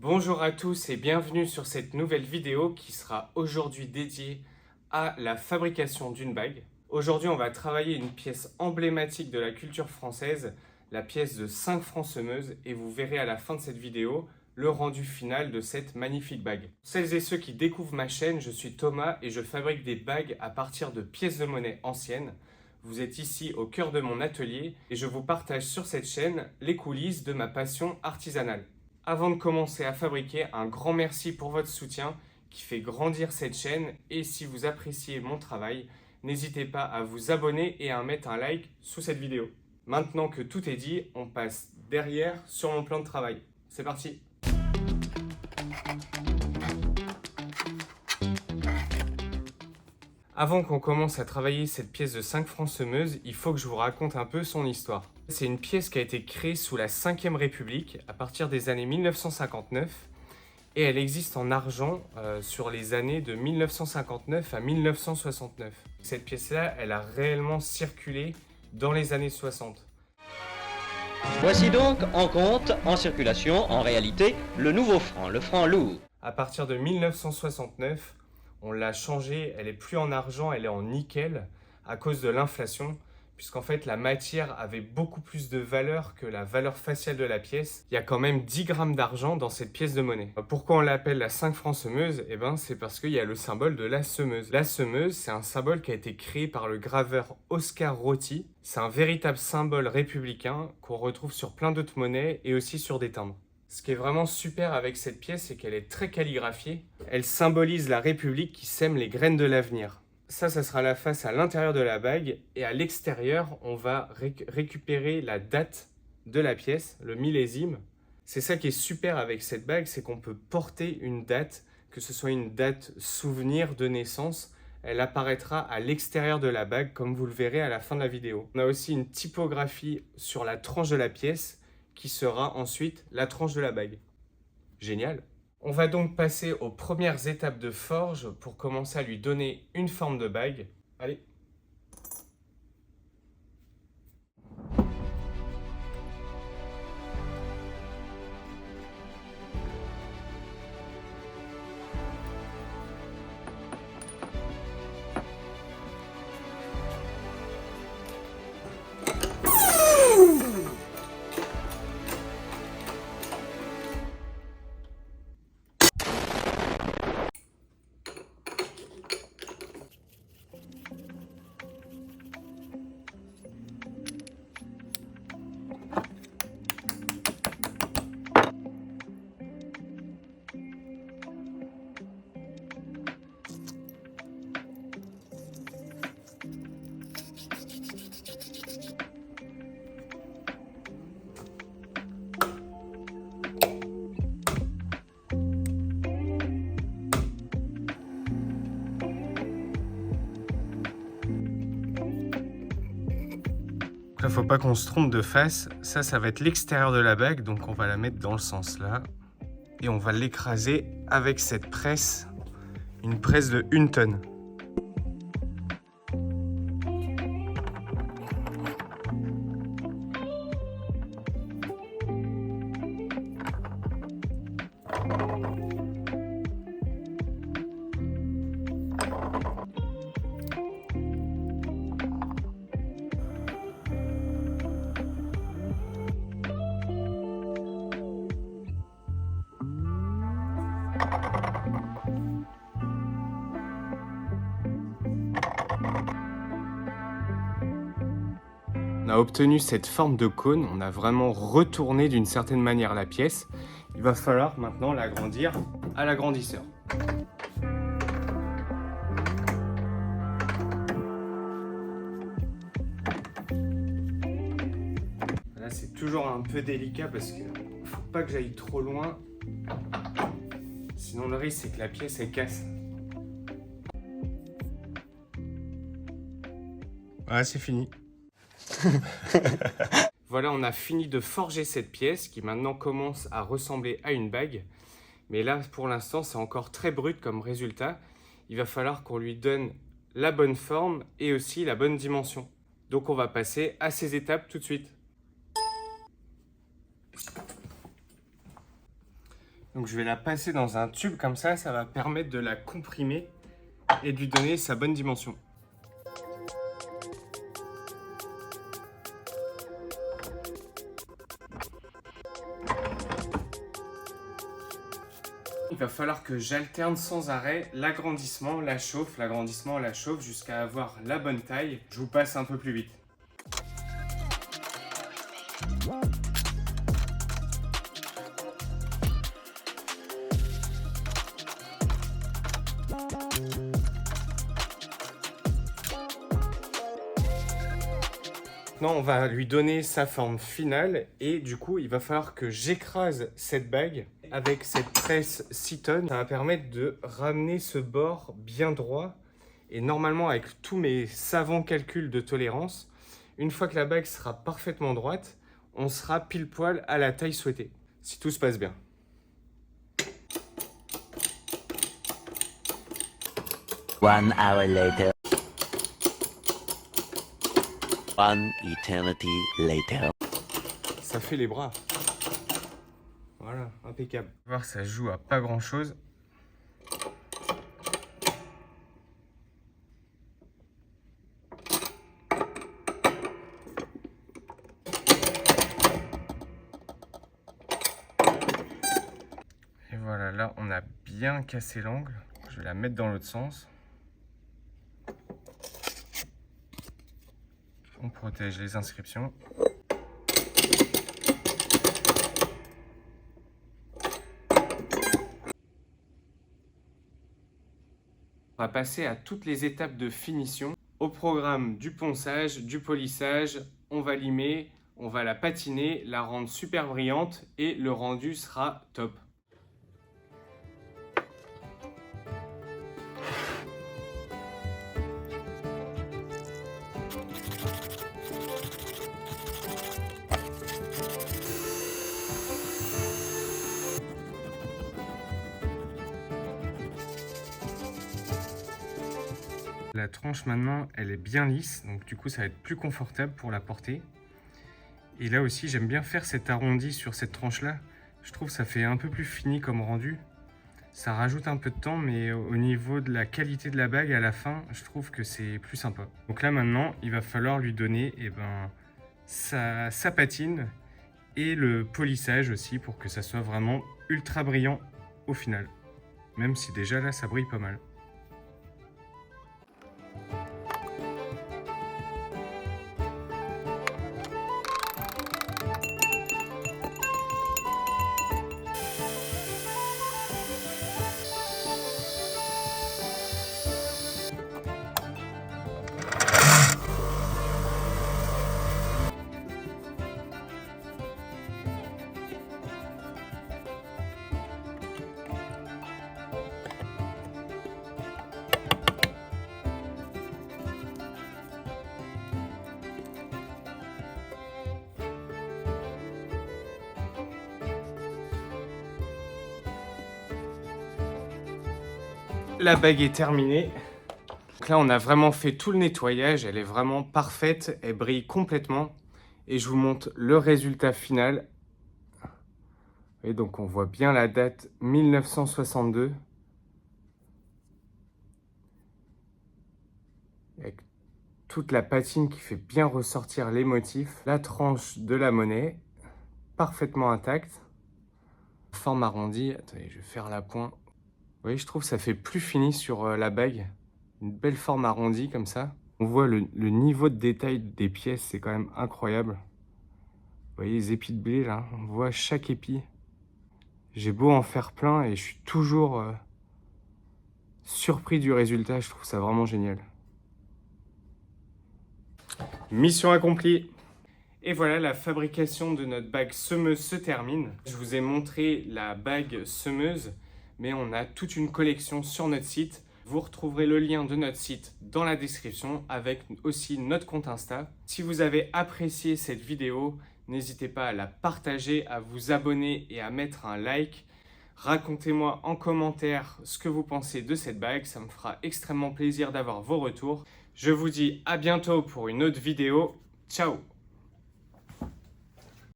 Bonjour à tous et bienvenue sur cette nouvelle vidéo qui sera aujourd'hui dédiée à la fabrication d'une bague. Aujourd'hui, on va travailler une pièce emblématique de la culture française, la pièce de 5 francs semeuse, et vous verrez à la fin de cette vidéo le rendu final de cette magnifique bague. Pour celles et ceux qui découvrent ma chaîne, je suis Thomas et je fabrique des bagues à partir de pièces de monnaie anciennes. Vous êtes ici au cœur de mon atelier et je vous partage sur cette chaîne les coulisses de ma passion artisanale. Avant de commencer à fabriquer, un grand merci pour votre soutien qui fait grandir cette chaîne, et si vous appréciez mon travail, n'hésitez pas à vous abonner et à mettre un like sous cette vidéo. Maintenant que tout est dit, on passe derrière sur mon plan de travail. C'est parti! Avant qu'on commence à travailler cette pièce de 5 francs semeuse, il faut que je vous raconte un peu son histoire. C'est une pièce qui a été créée sous la 5e République à partir des années 1959 et elle existe en argent sur les années de 1959 à 1969. Cette pièce-là, elle a réellement circulé dans les années 60. Voici donc en compte, en circulation, en réalité, le nouveau franc, le franc lourd. À partir de 1969, on l'a changée, elle est plus en argent, elle est en nickel à cause de l'inflation, puisqu'en fait la matière avait beaucoup plus de valeur que la valeur faciale de la pièce. Il y a quand même 10 grammes d'argent dans cette pièce de monnaie. Pourquoi on l'appelle la 5 francs semeuse? C'est parce qu'il y a le symbole de la semeuse. La semeuse, c'est un symbole qui a été créé par le graveur Oscar Rotti. C'est un véritable symbole républicain qu'on retrouve sur plein d'autres monnaies et aussi sur des timbres. Ce qui est vraiment super avec cette pièce, c'est qu'elle est très calligraphiée. Elle symbolise la République qui sème les graines de l'avenir. Ça sera la face à l'intérieur de la bague, et à l'extérieur, on va récupérer la date de la pièce, le millésime. C'est ça qui est super avec cette bague, c'est qu'on peut porter une date, que ce soit une date souvenir de naissance. Elle apparaîtra à l'extérieur de la bague, comme vous le verrez à la fin de la vidéo. On a aussi une typographie sur la tranche de la pièce, qui sera ensuite la tranche de la bague. Génial! On va donc passer aux premières étapes de forge pour commencer à lui donner une forme de bague. Allez! Là, faut pas qu'on se trompe de face. Ça va être l'extérieur de la bague, donc on va la mettre dans le sens là. Et on va l'écraser avec cette presse, une presse de 1 tonne. On a obtenu cette forme de cône, on a vraiment retourné d'une certaine manière la pièce. Il va falloir maintenant l'agrandir à l'agrandisseur. Là, c'est toujours un peu délicat parce qu'il ne faut pas que j'aille trop loin. Sinon, le risque, c'est que la pièce, elle casse. Voilà, c'est fini. Voilà, on a fini de forger cette pièce qui maintenant commence à ressembler à une bague. Mais là, pour l'instant, c'est encore très brut comme résultat. Il va falloir qu'on lui donne la bonne forme et aussi la bonne dimension. Donc on va passer à ces étapes tout de suite. Donc je vais la passer dans un tube comme ça va permettre de la comprimer et de lui donner sa bonne dimension. Il va falloir que j'alterne sans arrêt l'agrandissement, la chauffe, l'agrandissement, la chauffe jusqu'à avoir la bonne taille. Je vous passe un peu plus vite. Maintenant, on va lui donner sa forme finale et du coup, il va falloir que j'écrase cette bague avec cette presse 6 tonnes. Ça va permettre de ramener ce bord bien droit et normalement, avec tous mes savants calculs de tolérance, une fois que la bague sera parfaitement droite, on sera pile poil à la taille souhaitée, si tout se passe bien. One hour later. One eternity later. Ça fait les bras. Voilà, impeccable. Voir, ça joue à pas grand chose. Et voilà, là on a bien cassé l'angle. Je vais la mettre dans l'autre sens. On protège les inscriptions. On va passer à toutes les étapes de finition. Au programme du ponçage, du polissage, on va limer, on va la patiner, la rendre super brillante et le rendu sera top. La tranche maintenant, elle est bien lisse, donc du coup ça va être plus confortable pour la porter. Et là aussi, j'aime bien faire cet arrondi sur cette tranche-là. Je trouve que ça fait un peu plus fini comme rendu. Ça rajoute un peu de temps, mais au niveau de la qualité de la bague à la fin, je trouve que c'est plus sympa. Donc là maintenant, il va falloir lui donner sa patine et le polissage aussi pour que ça soit vraiment ultra brillant au final. Même si déjà là, ça brille pas mal. La bague est terminée. Donc là, on a vraiment fait tout le nettoyage. Elle est vraiment parfaite. Elle brille complètement. Et je vous montre le résultat final. Et donc, on voit bien la date 1962. Avec toute la patine qui fait bien ressortir les motifs. La tranche de la monnaie, parfaitement intacte. Forme arrondie. Attendez, je vais faire la pointe. Vous voyez, je trouve que ça fait plus fini sur la bague. Une belle forme arrondie comme ça. On voit le niveau de détail des pièces, c'est quand même incroyable. Vous voyez les épis de blé là, on voit chaque épi. J'ai beau en faire plein et je suis toujours surpris du résultat, je trouve ça vraiment génial. Mission accomplie. Et voilà, la fabrication de notre bague semeuse se termine. Je vous ai montré la bague semeuse, mais on a toute une collection sur notre site. Vous retrouverez le lien de notre site dans la description avec aussi notre compte Insta. Si vous avez apprécié cette vidéo, n'hésitez pas à la partager, à vous abonner et à mettre un like. Racontez-moi en commentaire ce que vous pensez de cette bague, ça me fera extrêmement plaisir d'avoir vos retours. Je vous dis à bientôt pour une autre vidéo. Ciao!